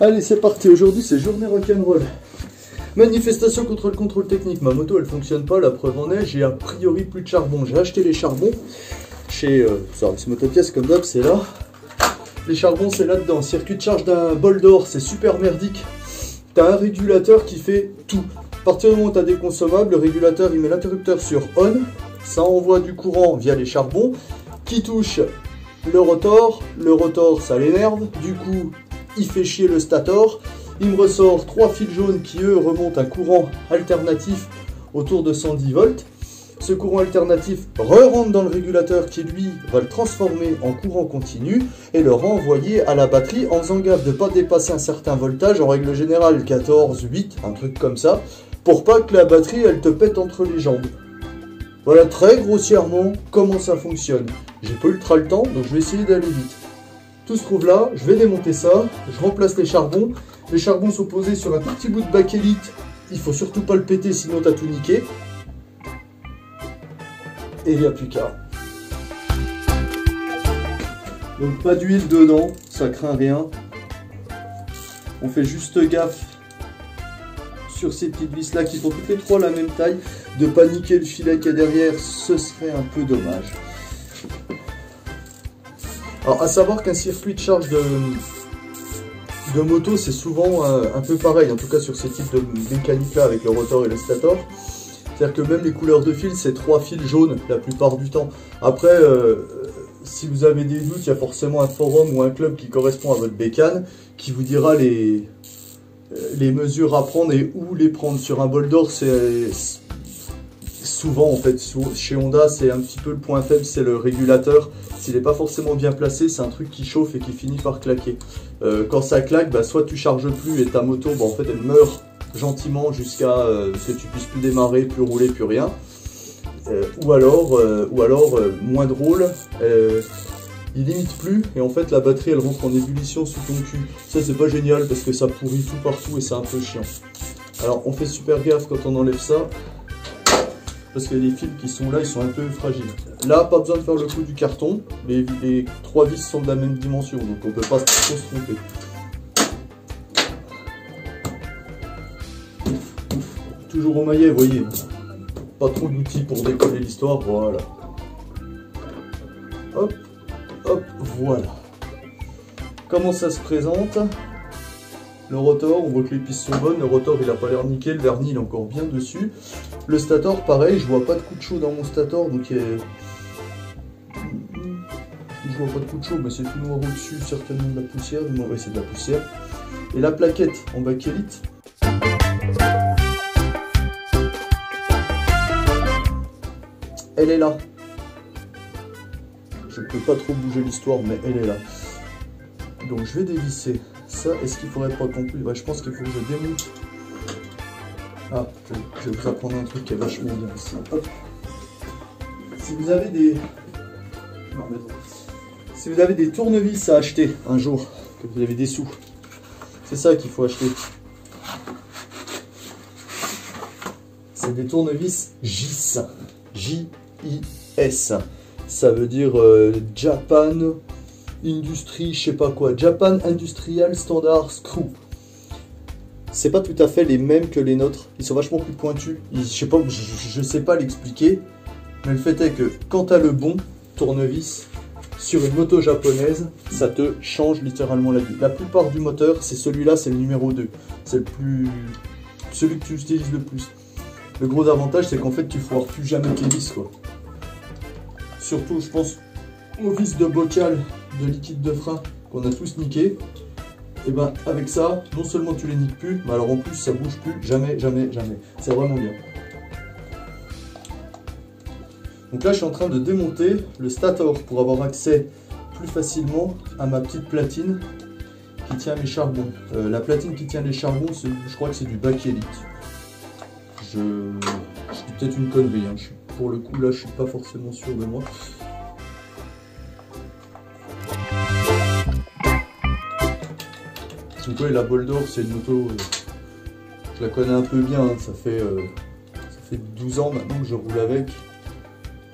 Allez, c'est parti, aujourd'hui c'est journée rock'n'roll. Manifestation contre le contrôle technique. Ma moto elle fonctionne pas, la preuve en est, j'ai a priori plus de charbon. J'ai acheté les charbons chez Service Motopièces, comme d'hab, c'est là. Les charbons c'est là-dedans. Circuit de charge d'un bol d'or, c'est super merdique. T'as un régulateur qui fait tout. À partir du moment où t'as des consommables, le régulateur il met l'interrupteur sur on. Ça envoie du courant via les charbons qui touche le rotor. Le rotor ça l'énerve, du coup il fait chier le stator. Il me ressort 3 fils jaunes qui eux remontent un courant alternatif autour de 110 volts. Ce courant alternatif re-rentre dans le régulateur qui lui va le transformer en courant continu et le renvoyer à la batterie en faisant gaffe de ne pas dépasser un certain voltage, en règle générale 14, 8, un truc comme ça, pour pas que la batterie elle te pète entre les jambes. Voilà très grossièrement comment ça fonctionne. J'ai pas ultra le temps donc je vais essayer d'aller vite. Tout se trouve là, je vais démonter ça, je remplace les charbons. Les charbons sont posés sur un tout petit bout de bakélite. Il faut surtout pas le péter sinon t'as tout niqué. Et il n'y a plus qu'à. Donc pas d'huile dedans, ça craint rien. On fait juste gaffe sur ces petites vis là qui font toutes les trois la même taille. De pas niquer le filet qui est derrière, ce serait un peu dommage. Alors à savoir qu'un circuit de charge de moto c'est souvent un peu pareil, en tout cas sur ces types de mécanique là avec le rotor et le stator. C'est-à-dire que même les couleurs de fils c'est 3 fils jaunes la plupart du temps. Après si vous avez des doutes, il y a forcément un forum ou un club qui correspond à votre bécane qui vous dira les mesures à prendre et où les prendre. Sur un bol d'or c'est souvent en fait, chez Honda c'est un petit peu le point faible, c'est le régulateur. S'il n'est pas forcément bien placé, c'est un truc qui chauffe et qui finit par claquer. Quand ça claque, bah, soit tu charges plus et ta moto, bah, en fait, elle meurt gentiment jusqu'à ce que tu puisses plus démarrer, plus rouler, plus rien. Ou alors moins drôle, il limite plus et en fait la batterie elle rentre en ébullition sous ton cul. Ça c'est pas génial parce que ça pourrit tout partout et c'est un peu chiant. Alors on fait super gaffe quand on enlève ça. Parce que les fils qui sont là, ils sont un peu fragiles. Là, pas besoin de faire le coup du carton. Les 3 vis sont de la même dimension, donc on ne peut pas trop se tromper. Toujours au maillet, vous voyez. Pas trop d'outils pour décoller l'histoire, voilà. Hop, hop, voilà. Comment ça se présente? Le rotor, on voit que les pistes sont bonnes, le rotor il a pas l'air nickel, le vernis il est encore bien dessus. Le stator pareil, je vois pas de coup de chaud dans mon stator, donc je vois pas de coup de chaud, mais c'est tout noir au-dessus, certainement de la poussière, du moins c'est de la poussière. Et la plaquette en bakélite. Elle est là. Je peux pas trop bouger l'histoire, mais elle est là. Donc je vais dévisser. Ça, est-ce qu'il faudrait pas qu'on puisse... Ouais, je pense qu'il faut que je démonte. Ah, je vais vous apprendre un truc qui est vachement bien ici. Hop. Si vous avez des... Non, mais... Si vous avez des tournevis à acheter un jour, que vous avez des sous, c'est ça qu'il faut acheter. C'est des tournevis JIS. J-I-S. Ça veut dire Japan... Industrie, je sais pas quoi, Japan Industrial Standard Screw. C'est pas tout à fait les mêmes que les nôtres, ils sont vachement plus pointus. Je sais pas l'expliquer, mais le fait est que quand tu as le bon tournevis sur une moto japonaise, ça te change littéralement la vie. La plupart du moteur, c'est celui-là, c'est le numéro 2. C'est celui que tu utilises le plus. Le gros avantage, c'est qu'en fait, tu ne foires plus jamais tes vis, quoi. Surtout, je pense, aux vis de bocal de liquide de frein qu'on a tous niqué, et ben avec ça, non seulement tu les niques plus, mais alors en plus ça bouge plus, jamais, jamais, jamais. C'est vraiment bien. Donc là je suis en train de démonter le stator pour avoir accès plus facilement à ma petite platine qui tient les charbons. La platine qui tient les charbons, je crois que c'est du bakélite. Je dis peut-être une connerie, hein. Pour le coup là je suis pas forcément sûr de moi. Donc ouais, la Bol d'Or c'est une moto, je la connais un peu bien, hein. Ça fait 12 ans maintenant que je roule avec.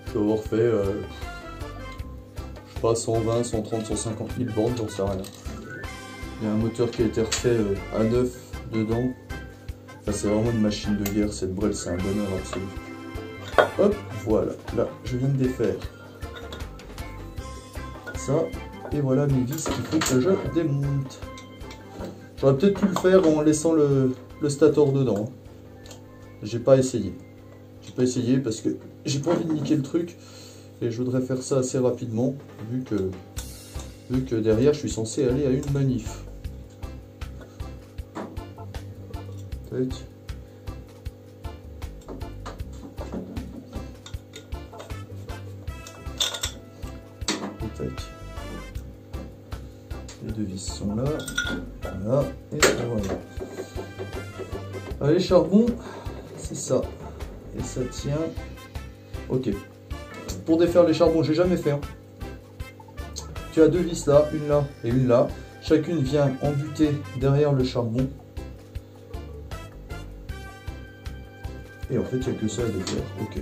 Je dois avoir fait, je sais pas, 120, 130, 150 000 bornes, j'en sais rien. Il y a un moteur qui a été refait à neuf dedans. Enfin, c'est vraiment une machine de guerre, cette Brel, c'est un bonheur absolu. Hop, voilà, là, je viens de défaire ça. Et voilà mes vis qu'il faut que je démonte. J'aurais peut-être pu le faire en laissant le stator dedans. J'ai pas essayé. J'ai pas essayé parce que j'ai pas envie de niquer le truc. Et je voudrais faire ça assez rapidement, vu que derrière je suis censé aller à une manif. Tac. Et tac. Les deux vis sont là. Voilà. Et voilà. Allez, charbon, c'est ça. Et ça tient. Ok. Pour défaire les charbons, j'ai jamais fait. Hein. Tu as deux vis là, une là et une là. Chacune vient embuter derrière le charbon. Et en fait, il n'y a que ça à défaire. Ok.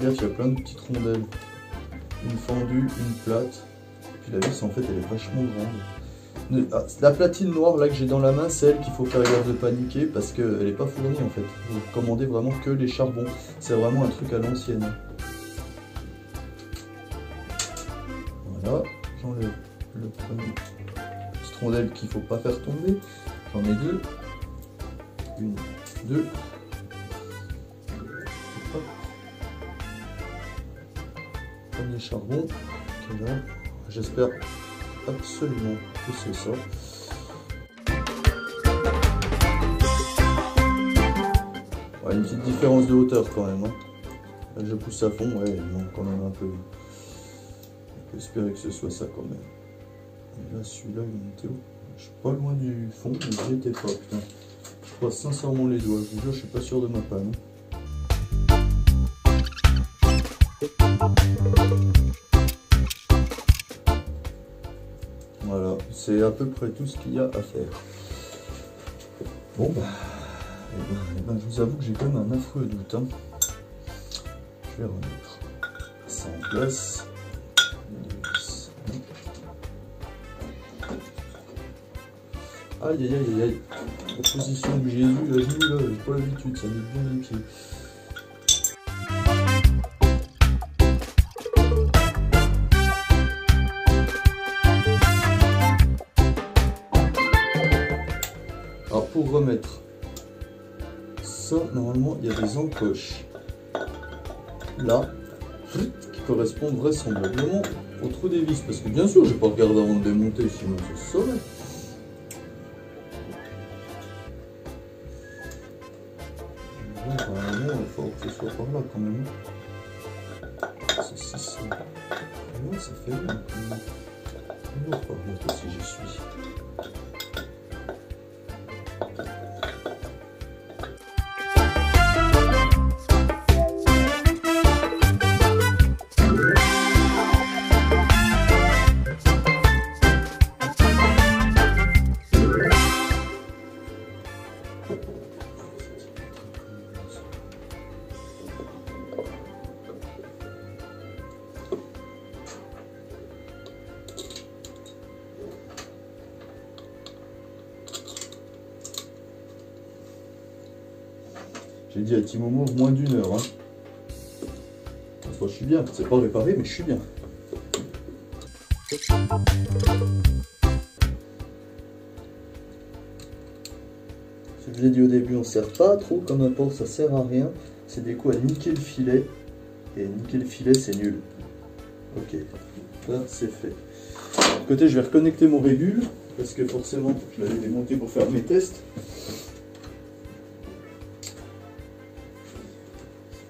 Il y a plein de petites rondelles. Une fendue, une plate. Puis la vis, en fait, elle est vachement grande. La platine noire là que j'ai dans la main, c'est elle qu'il faut faire gaffe de paniquer parce qu'elle n'est pas fournie en fait. Vous commandez vraiment que les charbons. C'est vraiment un truc à l'ancienne. Voilà, j'enlève le premier petite rondelle qu'il ne faut pas faire tomber. J'en ai deux. Une, deux. Hop. Premier charbon qui est là. J'espère absolument que c'est ça. Ouais, une petite différence de hauteur quand même. Hein. Là, je pousse à fond, ouais, il manque quand même un peu. On peut espérer que ce soit ça quand même. Et là, celui-là, il était où? Je suis pas loin du fond, mais j'y étais pas, putain. Je croise sincèrement les doigts. Je vous jure, je suis pas sûr de ma panne. Voilà, c'est à peu près tout ce qu'il y a à faire. Bon bah, eh ben, je vous avoue que j'ai quand même un affreux doute. Hein. Je vais remettre ça en place. Aïe aïe aïe aïe. La position que j'ai vue à genoux là, j'ai pas l'habitude, ça met bien les pieds. Alors pour remettre ça, normalement il y a des encoches là qui correspondent vraisemblablement au trou des vis. Parce que bien sûr, je vais pas regarder avant de démonter, sinon ça se saurait. Normalement, il faut que ce soit par là quand même. C'est 600. Ouais, ça fait bien quand même. On va pas remonter si j'y suis. J'ai dit à Timomo moins d'1 heure. Hein. Enfin, je suis bien. C'est pas réparé, mais je suis bien. Je vous l'ai dit au début, on ne sert pas trop comme apport, ça sert à rien. C'est des coups à niquer le filet. Et niquer le filet, c'est nul. Ok, ça c'est fait. De côté, je vais reconnecter mon régule. Parce que forcément, je l'avais démonté pour faire mes tests.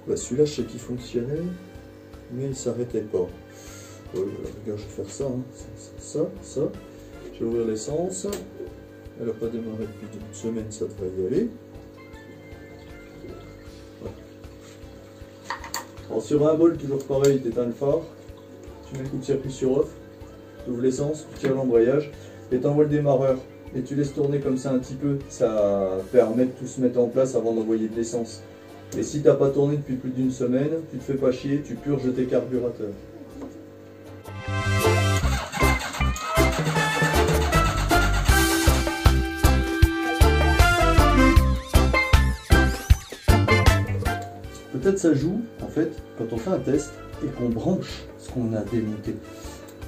Bah, celui-là, je sais qu'il fonctionnait, mais il s'arrêtait pas. Regarde, je vais faire ça, hein. Ça. Je vais ouvrir l'essence. Elle n'a pas démarré depuis une semaine, ça devrait y aller. Ouais. Alors, sur un bol, toujours pareil, tu éteins le phare, tu mets le coup de circuit sur off, tu ouvres l'essence, tu tires l'embrayage et tu envoies le démarreur et tu laisses tourner comme ça un petit peu. Ça permet de tout se mettre en place avant d'envoyer de l'essence. Et si tu n'as pas tourné depuis plus d'une semaine, tu te fais pas chier, tu purges tes carburateurs. Peut-être ça joue, en fait, quand on fait un test et qu'on branche ce qu'on a démonté.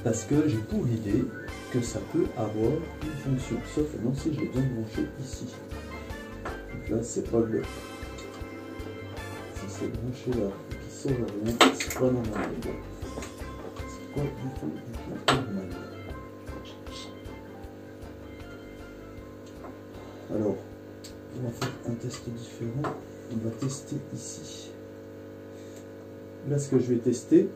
Parce que j'ai pour idée que ça peut avoir une fonction. Sauf non, si je l'ai bien branché ici. Donc là, c'est pas le... Si c'est branché là, qui sort à rien, c'est pas normal. C'est pas du tout normal. Alors, on va faire un test différent. On va tester ici. Là, ce que je vais tester,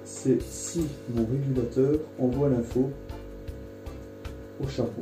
c'est si mon régulateur envoie l'info au charbon.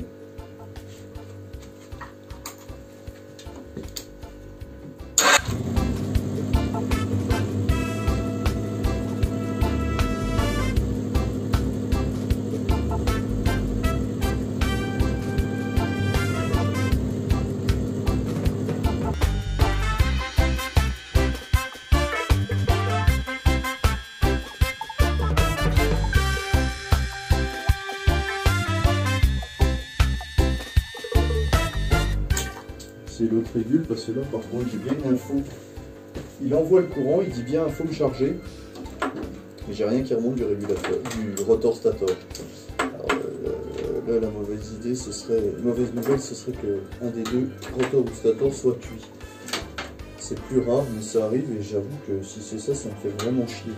C'est l'autre régule parce que là par contre j'ai bien une info. Il envoie le courant, il dit bien info me charger. Mais j'ai rien qui remonte du régulateur, du rotor stator. Alors, là la mauvaise idée ce serait. Mauvaise nouvelle ce serait que un des deux, rotor ou stator, soit cuit. C'est plus rare mais ça arrive et j'avoue que si c'est ça, ça me fait vraiment chier.